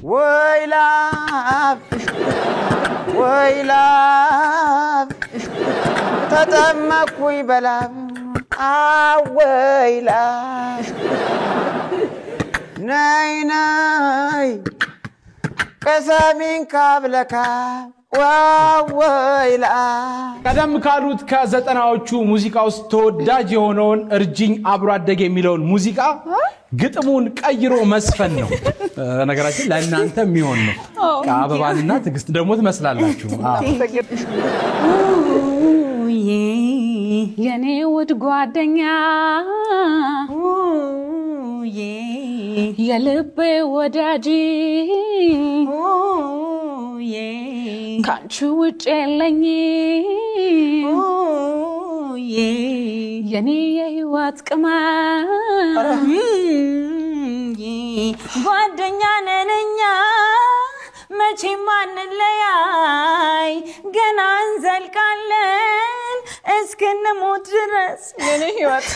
ወይላብ ተጠመኩኝ በላብ ወይላብ ነይ ቀሰሚን ካብለካ ወይላብ ቀደም ካሉት ከዘጠናዎቹ ሙዚቃ ውስጥ ተወዳጅ የሆነውን እርጅኝ አብሮ አደገ የሚለውን ሙዚቃ ግጥሙን ቀይሮ መስፈን ነው ነገራችን ለእናንተ የሚሆን ነው ከአበባልና ትግስት ደግሞ ትመስላላችሁ የኔ ውድ ጓደኛ የልቤ ወዳጅ ካንቺ ውጭ የለኝ የኔ የህይወት ቅመም ጓደኛ ነንኛ መቼም አንለያይ ገና እንዘልቃለን እስክንሞት ድረስ የኔ ህይወት